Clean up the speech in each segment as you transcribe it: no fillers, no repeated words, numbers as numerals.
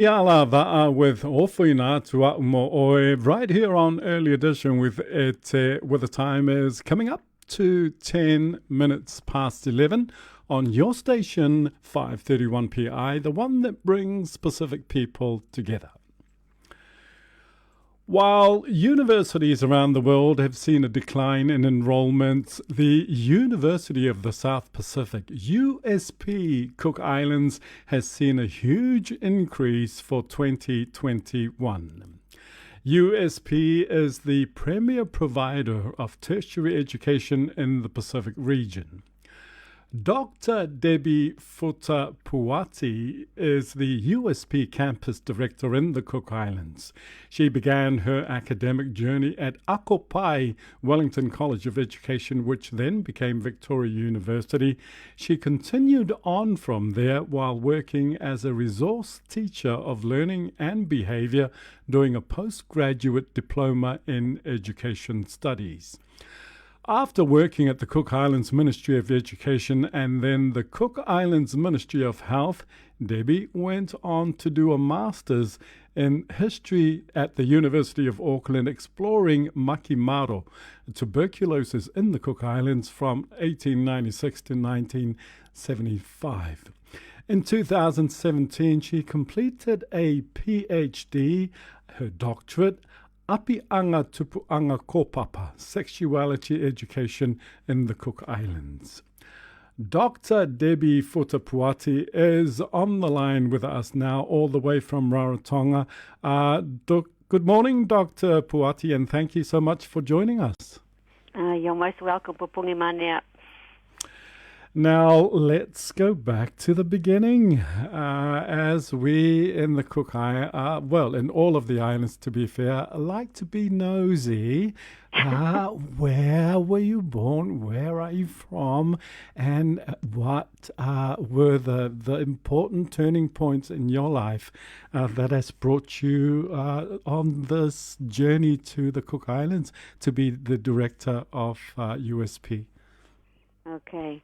Yala va'a with Ofuina Tua Umo Oe right here on Early Edition with it where the time is coming up to 10 minutes past 11 on your station 531 PI, the one that brings Pacific people together. While universities around the world have seen a decline in enrollments, the University of the South Pacific, USP Cook Islands, has seen a huge increase for 2021. USP is the premier provider of tertiary education in the Pacific region. Dr. Debi Futter-Puati is the USP campus director in the Cook Islands. She began her academic journey at Akopai Wellington College of Education, which then became Victoria University. She continued on from there while working as a resource teacher of learning and behaviour, doing a postgraduate diploma in education studies. After working at the Cook Islands Ministry of Education and then the Cook Islands Ministry of Health, Debi went on to do a master's in history at the University of Auckland, exploring makimaro, tuberculosis in the Cook Islands from 1896 to 1975. In 2017, she completed a PhD, her doctorate, Apianga Tupuanga Kopapa, Sexuality Education in the Cook Islands. Dr. Debi Futter-Puati is on the line with us now, all the way from Rarotonga. Good morning, Dr. Puati, and thank you so much for joining us. You're most welcome, Pupungi Manea. Now, let's go back to the beginning. As we in the Cook Islands, in all of the islands, to be fair, like to be nosy. Where were you born? Where are you from? And what were the important turning points in your life that has brought you on this journey to the Cook Islands to be the director of USP? Okay.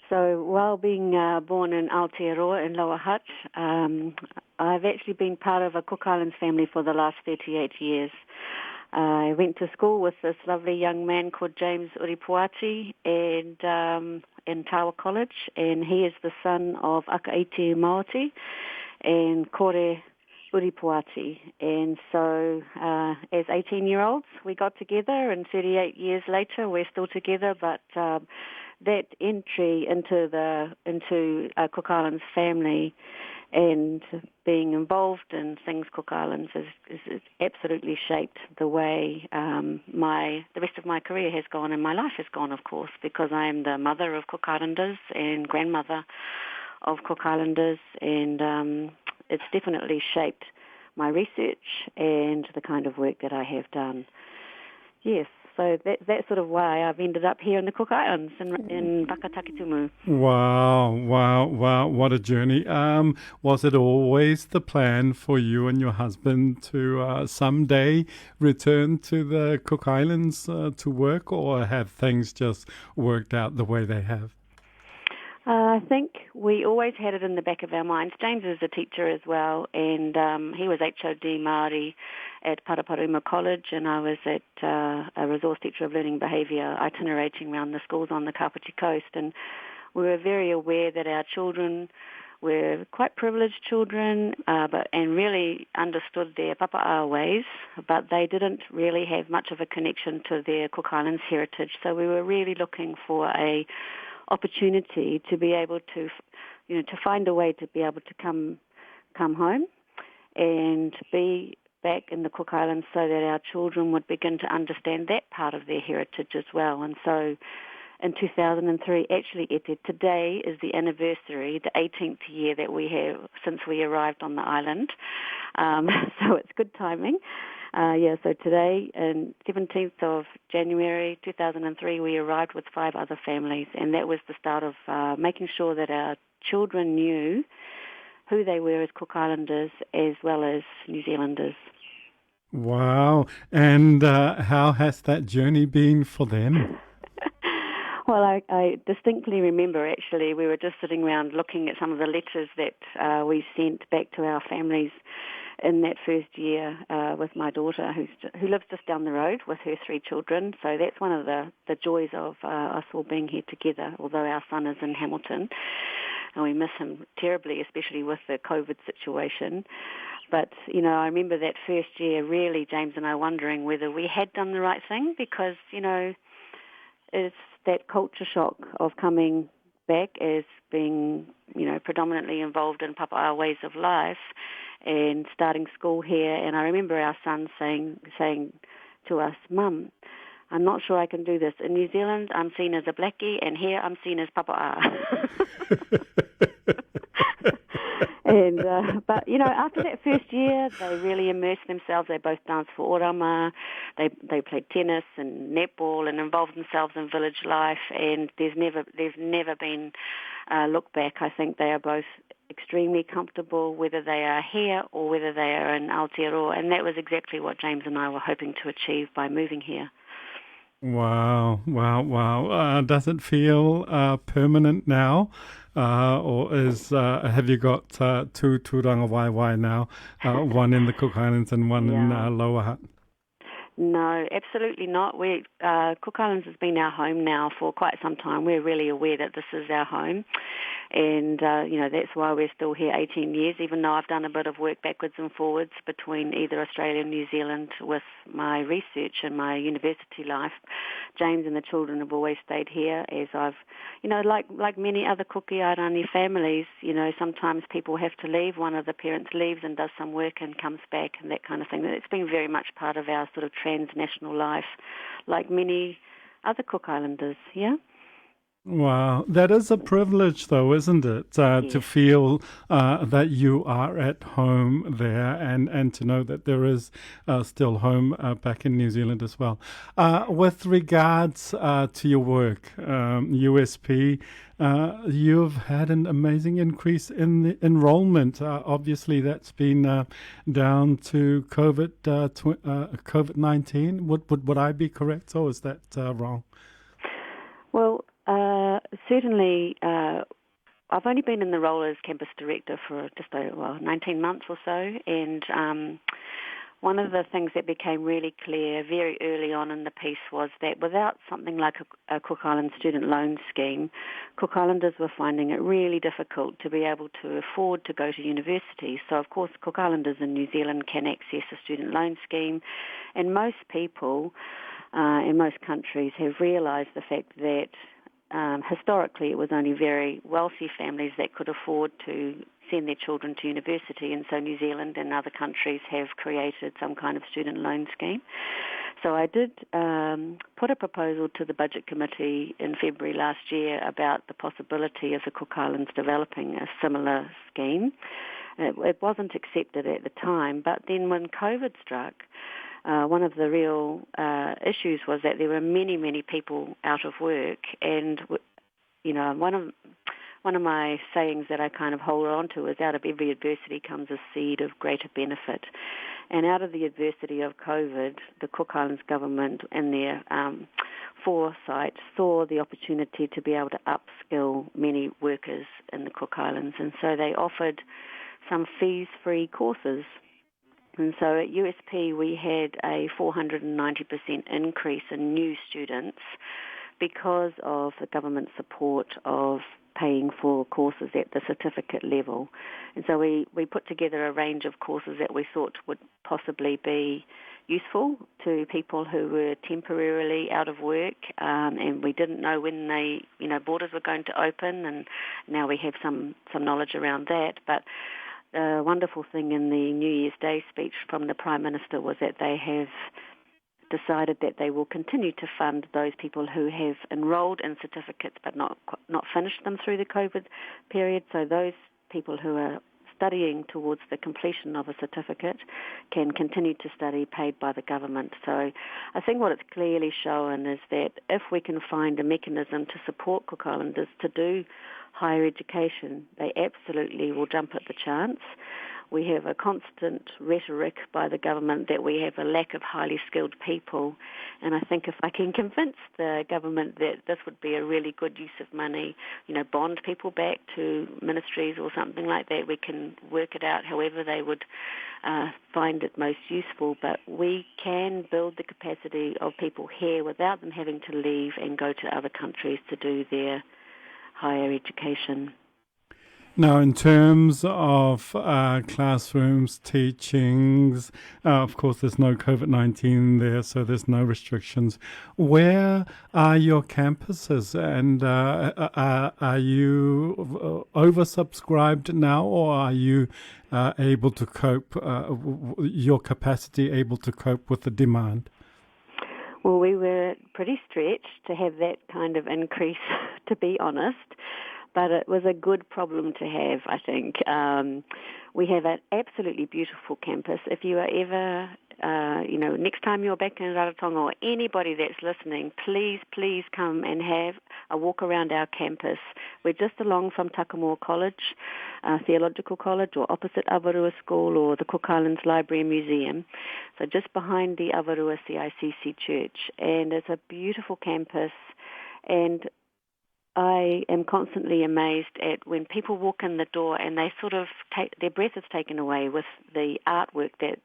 So while being born in Aotearoa in Lower Hutt, I've actually been part of a Cook Islands family for the last 38 years. I went to school with this lovely young man called James Uripuati and in Tawa College, and he is the son of Akaiti Maoti and Kore Uripuati. And so as 18-year-olds, we got together, and 38 years later, we're still together, but that entry into Cook Islands family and being involved in things Cook Islands is absolutely shaped the way the rest of my career has gone and my life has gone, of course, because I am the mother of Cook Islanders and grandmother of Cook Islanders, and it's definitely shaped my research and the kind of work that I have done. Yes. So that's sort of why I've ended up here in the Cook Islands in Whakatakitumu. Wow, what a journey. Was it always the plan for you and your husband to someday return to the Cook Islands to work, or have things just worked out the way they have? I think we always had it in the back of our minds. James is a teacher as well, and he was HOD Māori at Paraparima College, and I was at a resource teacher of learning behaviour, itinerating around the schools on the Kapiti Coast, and we were very aware that our children were quite privileged children, and really understood their papa'a ways, but they didn't really have much of a connection to their Cook Islands heritage. So we were really looking for a opportunity to be able to, to find a way to be able to come home and be back in the Cook Islands so that our children would begin to understand that part of their heritage as well. And so in 2003, actually, today is the anniversary, the 18th year that we have since we arrived on the island. So it's good timing. So today, on 17th of January 2003, we arrived with 5 other families, and that was the start of making sure that our children knew who they were as Cook Islanders as well as New Zealanders. Wow. And how has that journey been for them? Well, I distinctly remember, actually, we were just sitting around looking at some of the letters that we sent back to our families in that first year with my daughter, who lives just down the road with her 3 children. So that's one of the joys of us all being here together, although our son is in Hamilton. And we miss him terribly, especially with the COVID situation. But, I remember that first year, really, James and I wondering whether we had done the right thing, because, it's that culture shock of coming back as being, predominantly involved in Papa'a ways of life and starting school here. And I remember our son saying to us, "Mum, I'm not sure I can do this. In New Zealand, I'm seen as a blackie, and here I'm seen as Papa'a." And but after that first year, they really immersed themselves. They both danced for orama. They played tennis and netball and involved themselves in village life. And there's never been a look back. I think they are both extremely comfortable, whether they are here or whether they are in Aotearoa. And that was exactly what James and I were hoping to achieve by moving here. Wow. Does it feel permanent now? Or have you got 2 tūranga waiwai now, one in the Cook Islands and one in Lower Hutt? No, absolutely not. Cook Islands has been our home now for quite some time. We're really aware that this is our home. And, that's why we're still here 18 years, even though I've done a bit of work backwards and forwards between either Australia and New Zealand with my research and my university life. James and the children have always stayed here, as I've, like many other Kuki-Airani families, sometimes people have to leave. One of the parents leaves and does some work and comes back and that kind of thing. It's been very much part of our sort of transnational life, like many other Cook Islanders, yeah? Wow, that is a privilege, though, isn't it? To feel that you are at home there, and to know that there is still home back in New Zealand as well. With regards to your work, USP, you've had an amazing increase in the enrollment. Obviously, that's been down to COVID-19. Would I be correct, or is that wrong? Well, certainly, I've only been in the role as campus director for just 19 months or so, and one of the things that became really clear very early on in the piece was that without something like a Cook Islands student loan scheme, Cook Islanders were finding it really difficult to be able to afford to go to university. So, of course, Cook Islanders in New Zealand can access a student loan scheme, and most people in most countries have realised the fact that historically it was only very wealthy families that could afford to send their children to university, and so New Zealand and other countries have created some kind of student loan scheme. So I did put a proposal to the Budget Committee in February last year about the possibility of the Cook Islands developing a similar scheme. It wasn't accepted at the time, but then when COVID struck, one of the real issues was that there were many, many people out of work, and one of my sayings that I kind of hold on to is, out of every adversity comes a seed of greater benefit. And out of the adversity of COVID, the Cook Islands government and their foresight saw the opportunity to be able to upskill many workers in the Cook Islands, and so they offered some fees-free courses. And so at USP we had a 490% increase in new students because of the government support of paying for courses at the certificate level. And so we put together a range of courses that we thought would possibly be useful to people who were temporarily out of work, and we didn't know when borders were going to open, and now we have some knowledge around that. But the wonderful thing in the New Year's Day speech from the Prime Minister was that they have decided that they will continue to fund those people who have enrolled in certificates but not finished them through the COVID period. So those people who are studying towards the completion of a certificate can continue to study paid by the government. So I think what it's clearly shown is that if we can find a mechanism to support Cook Islanders to do higher education, they absolutely will jump at the chance. we have a constant rhetoric by the government that we have a lack of highly skilled people. And I think if I can convince the government that this would be a really good use of money, bond people back to ministries or something like that, we can work it out however they would find it most useful. But we can build the capacity of people here without them having to leave and go to other countries to do their higher education. Now, in terms of classrooms, teachings, of course, there's no COVID-19 there, so there's no restrictions. Where are your campuses, and are you oversubscribed now, or are you able to cope, your capacity able to cope with the demand? Well, we were pretty stretched to have that kind of increase, to be honest. But it was a good problem to have, I think. We have an absolutely beautiful campus. If you are ever, next time you're back in Rarotonga, or anybody that's listening, please come and have a walk around our campus. We're just along from Takamoa College, Theological College, or opposite Avarua School or the Cook Islands Library and Museum. So just behind the Avarua CICC Church. And it's a beautiful campus, and I am constantly amazed at when people walk in the door and they sort of their breath is taken away with the artwork that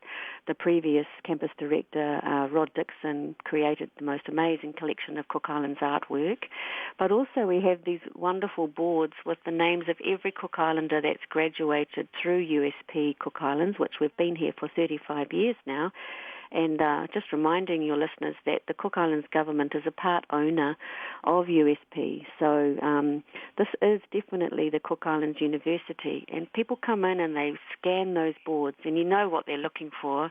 the previous campus director, Rod Dixon, created, the most amazing collection of Cook Islands artwork. But also we have these wonderful boards with the names of every Cook Islander that's graduated through USP Cook Islands, which we've been here for 35 years now. And just reminding your listeners that the Cook Islands government is a part owner of USP. So this is definitely the Cook Islands University. And people come in and they scan those boards, and you know what they're looking for.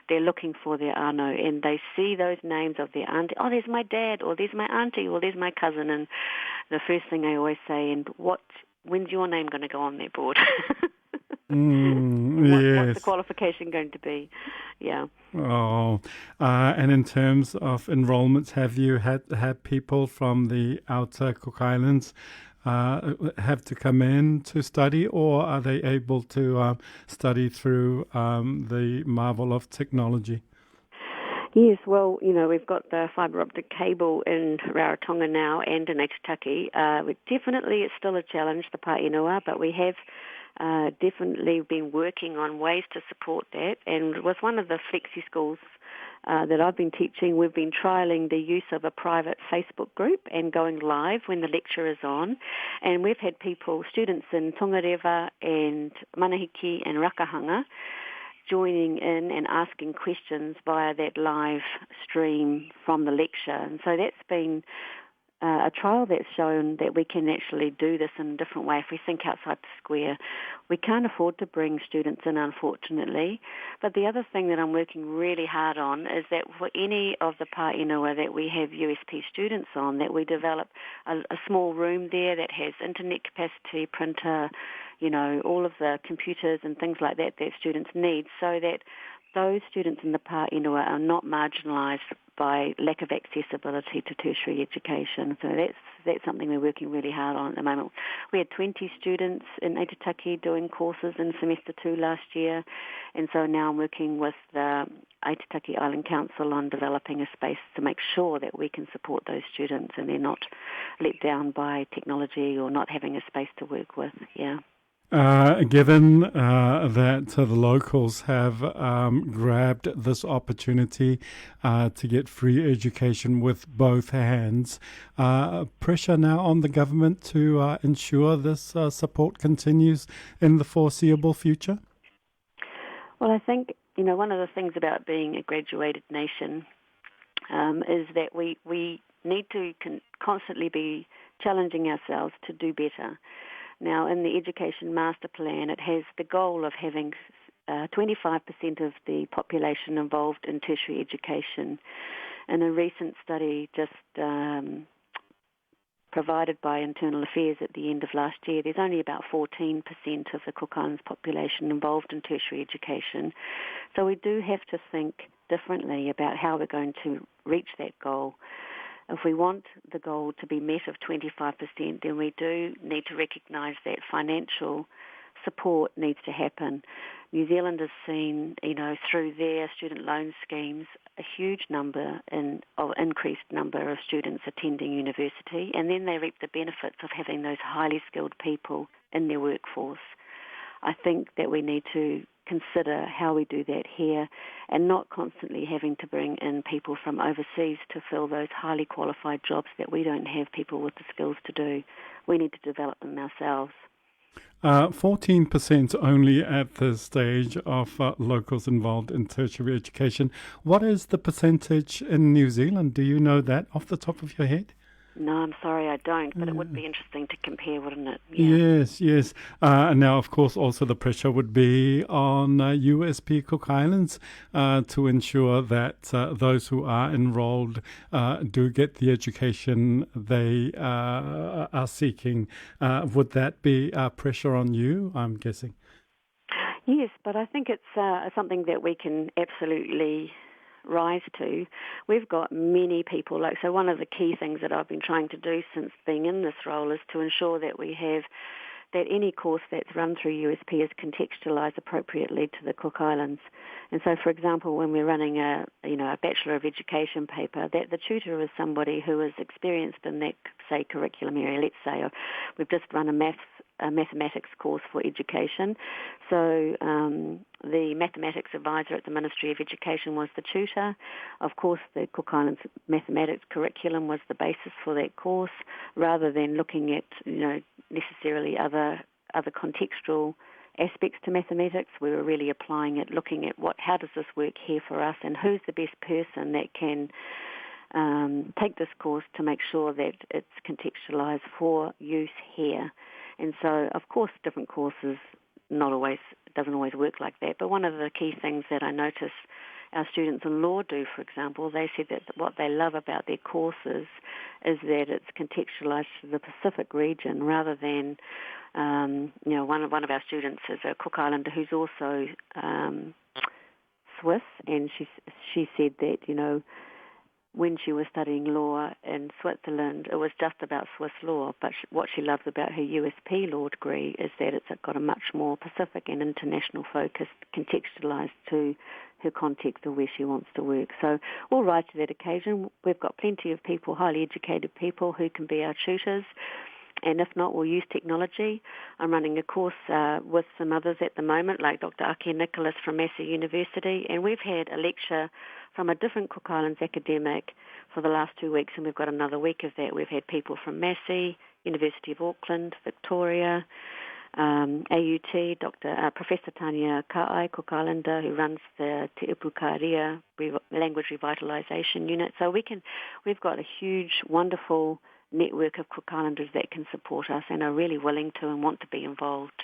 They're looking for their Anō, and they see those names of their auntie. Oh, there's my dad, or there's my auntie, or there's my cousin. And the first thing I always say, when's your name going to go on their board? Yes. What's the qualification going to be? Yeah. Oh, and in terms of enrollments, have you had people from the outer Cook Islands have to come in to study, or are they able to study through the marvel of technology? Yes, well, we've got the fibre optic cable in Rarotonga now and in Aitutaki. Definitely it's still a challenge, the Paenua, but we have definitely been working on ways to support that. And with one of the flexi schools that I've been teaching, we've been trialling the use of a private Facebook group and going live when the lecture is on. And we've had students in Tongareva and Manahiki and Rakahanga, joining in and asking questions via that live stream from the lecture. And so that's been a trial that's shown that we can actually do this in a different way if we think outside the square. We can't afford to bring students in, unfortunately. But the other thing that I'm working really hard on is that for any of the Paenua that we have USP students on, that we develop a small room there that has internet capacity, printer, all of the computers and things like that students need, so that those students in the Paenua are not marginalised by lack of accessibility to tertiary education. So that's something we're working really hard on at the moment. We had 20 students in Aitutaki doing courses in semester 2 last year, and so now I'm working with the Aitutaki Island Council on developing a space to make sure that we can support those students and they're not let down by technology or not having a space to work with. Yeah. Given that the locals have grabbed this opportunity to get free education with both hands, pressure now on the government to ensure this support continues in the foreseeable future? Well, I think, one of the things about being a graduated nation is that we need to constantly be challenging ourselves to do better. Now, in the Education Master Plan, it has the goal of having 25% of the population involved in tertiary education. In a recent study just provided by Internal Affairs at the end of last year, there's only about 14% of the Cook Islands population involved in tertiary education. So we do have to think differently about how we're going to reach that goal. If we want the goal to be met of 25%, then we do need to recognise that financial support needs to happen. New Zealand has seen, through their student loan schemes, a huge increased number of students attending university, and then they reap the benefits of having those highly skilled people in their workforce. I think that we need to consider how we do that here and not constantly having to bring in people from overseas to fill those highly qualified jobs that we don't have people with the skills to do. We need to develop them ourselves. 14% only at this stage of locals involved in tertiary education. What is the percentage in New Zealand? Do you know that off the top of your head? No, I'm sorry, I don't, but it would be interesting to compare, wouldn't it? Yeah. Yes. And now, of course, also the pressure would be on USP Cook Islands to ensure that those who are enrolled do get the education they are seeking. Would that be pressure on you, I'm guessing? Yes, but I think it's something that we can absolutely rise to. We've got many people, so one of the key things that I've been trying to do since being in this role is to ensure that we have that any course that's run through USP is contextualised appropriately to the Cook Islands. And so, for example, when we're running a Bachelor of Education paper, that the tutor is somebody who is experienced in that, say, curriculum area. Let's say we've just run a mathematics course for education. So the mathematics advisor at the Ministry of Education was the tutor. Of course, the Cook Islands mathematics curriculum was the basis for that course, rather than looking at necessarily other contextual aspects to mathematics. We were really applying it, looking at how does this work here for us, and who's the best person that can take this course to make sure that it's contextualised for use here. And so, of course, different courses doesn't always work like that. But one of the key things that I notice our students in law do, for example, they said that what they love about their courses is that it's contextualised to the Pacific region rather than, one of our students is a Cook Islander who's also Swiss, and she said that, when she was studying law in Switzerland, it was just about Swiss law, but what she loves about her USP law degree is that it's got a much more Pacific and international focus, contextualised to her context of where she wants to work. So we'll rise to that occasion. We've got plenty of people, highly educated people, who can be our tutors. And if not, we'll use technology. I'm running a course with some others at the moment, like Dr. Ake Nicholas from Massey University, and we've had a lecture from a different Cook Islands academic for the last 2 weeks, and we've got another week of that. We've had people from Massey, University of Auckland, Victoria, AUT, Professor Tania Ka'ai, Cook Islander, who runs the Te Upu Kāria Language Revitalisation Unit. So we've got a huge, wonderful network of Cook Islanders that can support us and are really willing to and want to be involved.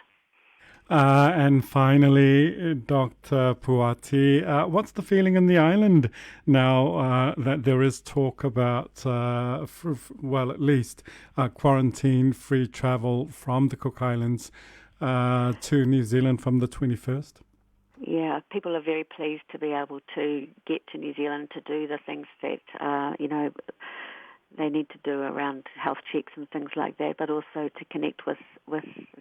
And finally, Dr. Puati, what's the feeling in the island now that there is talk about, at least quarantine-free travel from the Cook Islands to New Zealand from the 21st? Yeah, people are very pleased to be able to get to New Zealand to do the things that, they need to do around health checks and things like that, but also to connect with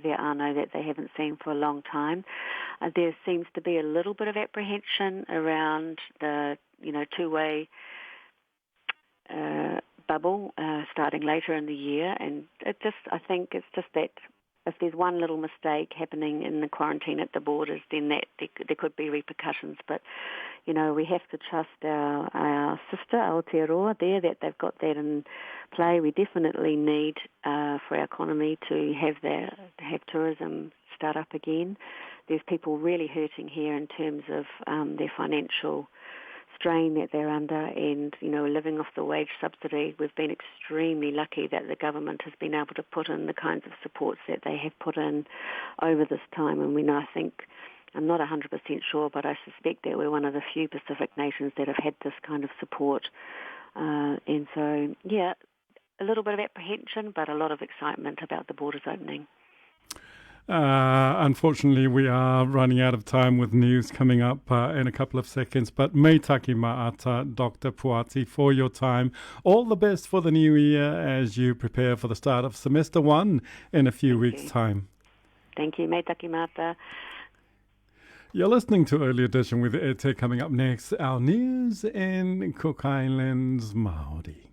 their ānau that they haven't seen for a long time. There seems to be a little bit of apprehension around the, two-way bubble starting later in the year, and I think it's just that if there's one little mistake happening in the quarantine at the borders, then there could be repercussions. But, we have to trust our sister, Aotearoa, there, that they've got that in play. We definitely need for our economy to have tourism start up again. There's people really hurting here in terms of their financial strain that they're under, and living off the wage subsidy. We've been extremely lucky that the government has been able to put in the kinds of supports that they have put in over this time, and I think, I'm not 100% sure, but I suspect that we're one of the few Pacific nations that have had this kind of support, and so a little bit of apprehension, but a lot of excitement about the borders opening. Unfortunately, we are running out of time with news coming up in a couple of seconds. But me taki ma'ata, Dr. Puati, for your time. All the best for the new year as you prepare for the start of semester 1 in a few weeks' time. Thank you. Me taki mata. You're listening to Early Edition with Ete. Coming up next, our news in Cook Islands Māori.